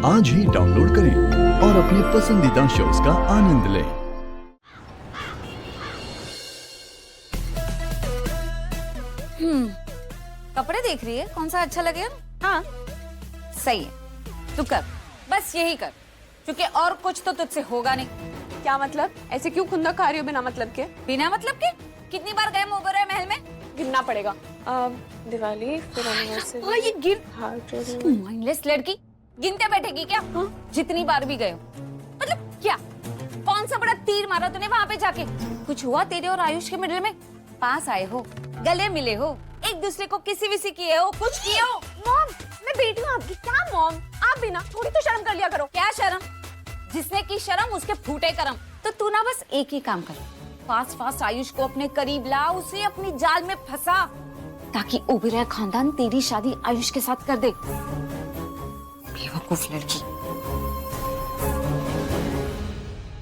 आज ही डाउनलोड करें और अपने पसंदीदा शोज का आनंद लें। कपड़े देख रही है कौन सा अच्छा लगेगा? हाँ सही है, तू कर, बस यही कर, क्योंकि और कुछ तो तुझसे होगा नहीं। क्या मतलब? ऐसे क्यों खुंदक खा रही हो बिना मतलब के? बिना मतलब के? कितनी बार गए मोगरे महल में? गिनना पड़ेगा। दिवाली, फिर एनिवर्सरी। हाँ ये गिन। माइंडलेस लड़की, गिनते बैठेगी क्या? हाँ? जितनी बार भी गए हो, मतलब क्या? कौन सा बड़ा तीर मारा तूने वहाँ पे जाके? कुछ हुआ तेरे और आयुष के मिडिल में? पास आए हो, गले मिले हो, एक दूसरे को किसी विसी किए हो, कुछ किए हो? मॉम, मैं बेटी हूँ आपकी। क्या मॉम? आप भी ना थोड़ी तो शर्म कर लिया करो। क्या शर्म? जिसने की शर्म उसके फूटे करम। तो तू ना बस एक ही काम कर, फास्ट फास्ट आयुष को अपने करीब ला, उसे अपनी जाल में फंसा, ताकि ओबेरॉय खानदान तेरी शादी आयुष के साथ कर दे। बेवकूफ लड़की।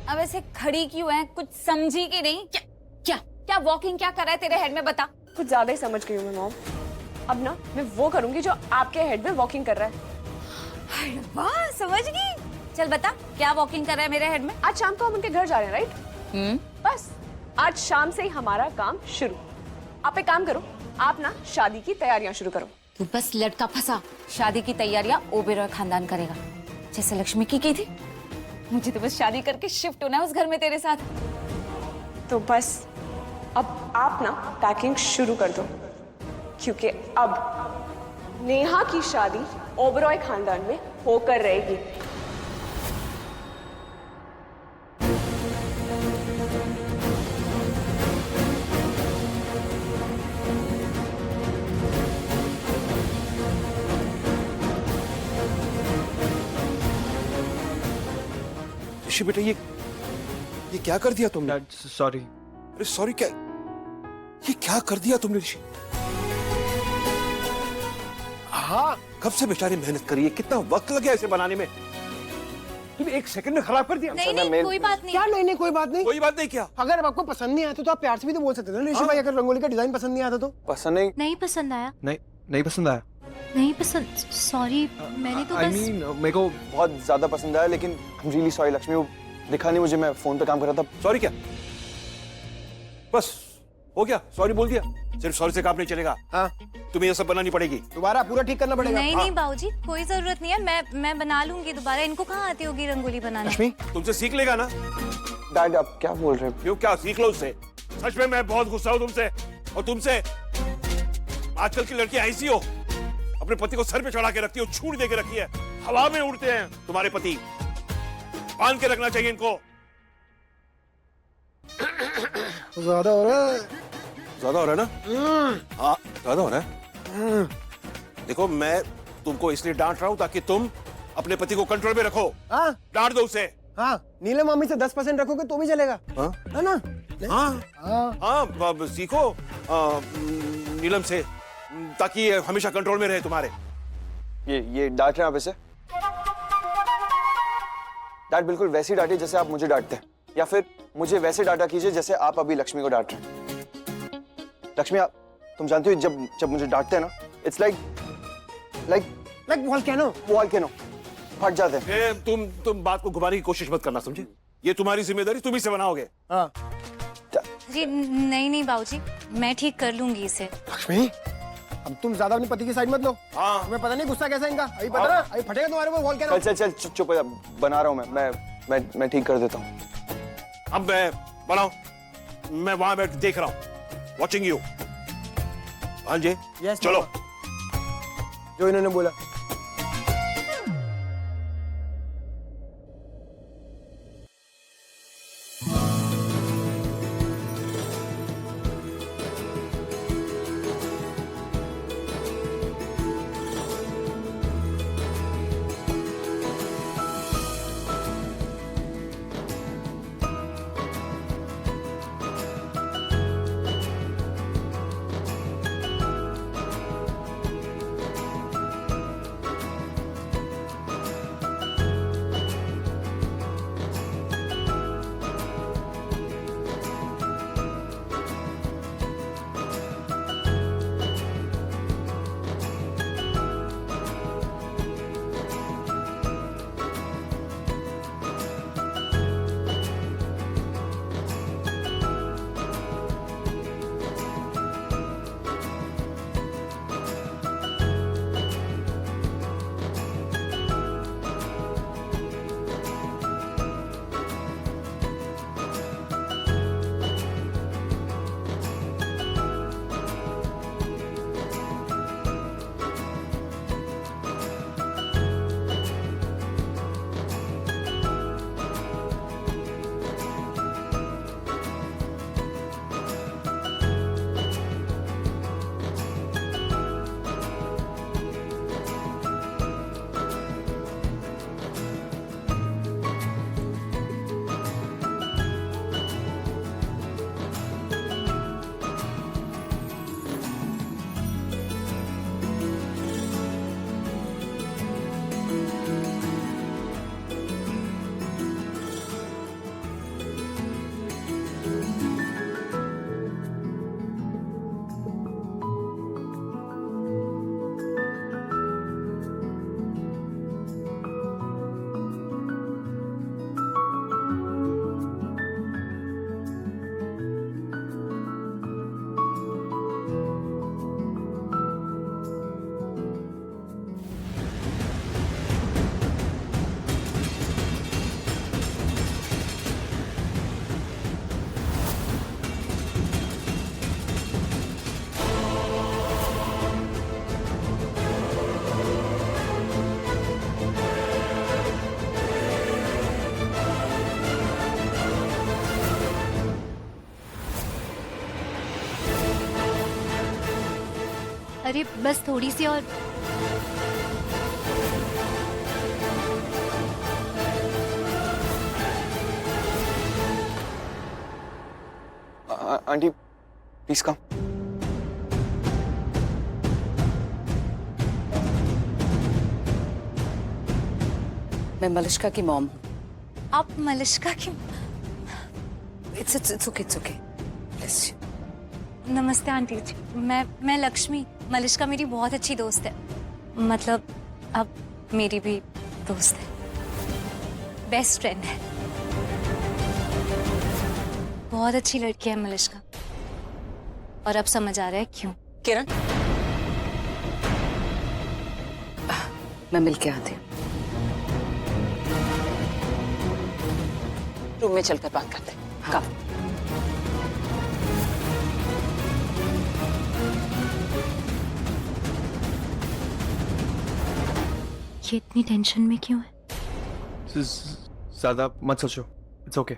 अब ऐसे खड़ी क्यों है? कुछ समझी कि नहीं? क्या क्या क्या वॉकिंग क्या कर रहा है तेरे हेड में? बता। कुछ ज्यादा ही समझ गई हूँ मैं मॉम। अब ना मैं वो करूंगी जो आपके हेड में वॉकिंग कर रहा है। वाह, समझ गई। चल बता, क्या वॉकिंग कर रहा है मेरे हेड में? आज शाम को हम उनके घर जा रहे हैं, राइट? बस आज शाम से ही हमारा काम शुरू। आप एक काम करो, आप ना शादी की तैयारियां शुरू करो। तू बस लटका फंसा। शादी की तैयारियां ओबेरॉय खानदान करेगा, जैसे लक्ष्मी की थी। मुझे तो बस शादी करके शिफ्ट होना है उस घर में तेरे साथ। तो बस अब आप ना पैकिंग शुरू कर दो, क्योंकि अब नेहा की शादी ओबेरॉय खानदान में होकर रहेगी। ऋषि बेटा, ये क्या कर दिया तुमने? सॉरी। अरे सॉरी क्या? ये क्या कर दिया तुमने ऋषि? हाँ, कब से बेचारी मेहनत करी है, कितना वक्त लगा इसे बनाने में, तुम एक सेकंड में खराब कर दिया। नहीं, कोई बात नहीं। क्या नहीं, कोई बात नहीं। कोई बात नहीं क्या? अगर आपको पसंद नहीं आया तो आप प्यार से भी तो बोल सकते थे ना ऋषि भाई। अगर रंगोली का डिजाइन पसंद नहीं आता तो? पसंद नहीं पसंद आया। नहीं पसंद आया। नहीं पसंद, सॉरी। मैंने तो I बस mean, मेरे को बहुत ज्यादा पसंद आया, लेकिन I'm really sorry लक्ष्मी, वो दिखा नहीं मुझे, मैं फोन पे काम कर रहा था। सॉरी क्या? बस हो गया, सॉरी बोल दिया। सिर्फ सॉरी से काम नहीं चलेगा। हाँ, तुम्हें ये सब बनानी पड़ेगी। दोबारा पूरा ठीक करना पड़ेगा। नहीं बाबूजी, कोई जरूरत नहीं है। मैं बना लूंगी दोबारा। इनको कहाँ आती होगी रंगोली बनाना? लक्ष्मी, तुमसे सीख लेगा ना। डैड आप क्या बोल रहे हो? क्यों, क्या सीख लो उससे। सच में मैं बहुत गुस्सा हूँ तुमसे, और तुमसे। आजकल की लड़कियां ऐसी हो, अपने पति को सर पे चढ़ा के रखती हो, छूट दे के रखी है, हवा में उड़ते हैं तुम्हारे पति। बांध के रखना चाहिए इनको। ज्यादा हो रहा है। ज्यादा हो रहा है ना? हाँ, ज्यादा हो रहा है। देखो, मैं तुमको इसलिए डांट रहा हूँ ताकि तुम अपने पति को कंट्रोल में रखो। हाँ, डांट दो उसे। हाँ, नीलम मामी से 10% रखोगे तो भी चलेगा। हाँ? है ना? हाँ हाँ, हाँ, अब सीखो नीलम से, ताकि ये हमेशा कंट्रोल में रहे तुम्हारे। ये डांट रहे हैं आप इसे? डैड बिल्कुल वैसे ही डांटिए जैसे आप मुझे डांटते हैं, या फिर मुझे वैसे डांटा कीजिए जैसे आप अभी लक्ष्मी को डांट रहे हैं। लक्ष्मी, आप तुम जानती हो जब मुझे डांटते हैं ना, इट्स लाइक वॉल्केनो फट जाते हैं। तुम बात को घुमाने की कोशिश मत करना, समझे? ये तुम्हारी जिम्मेदारी, तुम ही से बनाओगे। हाँ। जी नहीं बाबूजी, मैं ठीक कर लूंगी इसे। लक्ष्मी, अब तुम ज्यादा अपने पति की साइड मत लो। हाँ। तुम्हें पता नहीं गुस्सा कैसा है इनका। अभी पता ना, अभी फटेगा तुम्हारे को वॉल क्या। चल चुप हो जा, बना रहा हूँ मैं ठीक कर देता हूँ। अब मैं बनाओ, मैं वहां बैठ देख रहा हूँ, वॉचिंग यू। हाँ जी, Yes, चलो। जो इन्होंने बोला। अरे बस थोड़ी सी और। Aunty please come. मैं मलिश्का की मॉम हूँ। आप मलिश्का की? It's okay please. नमस्ते आंटी जी। मैं लक्ष्मी। मलिश्का मेरी बहुत अच्छी दोस्त है, मतलब अब मेरी भी दोस्त है, बेस्ट फ्रेंड है। बहुत अच्छी लड़की है मलिश्का, और अब समझ आ रहा है क्यों। किरण, मैं मिलके आती हूँ। रूम में चलकर बात करते हैं। हाँ। ये इतनी टेंशन में क्यों है? ज्यादा मत सोचो, इट्स ओके।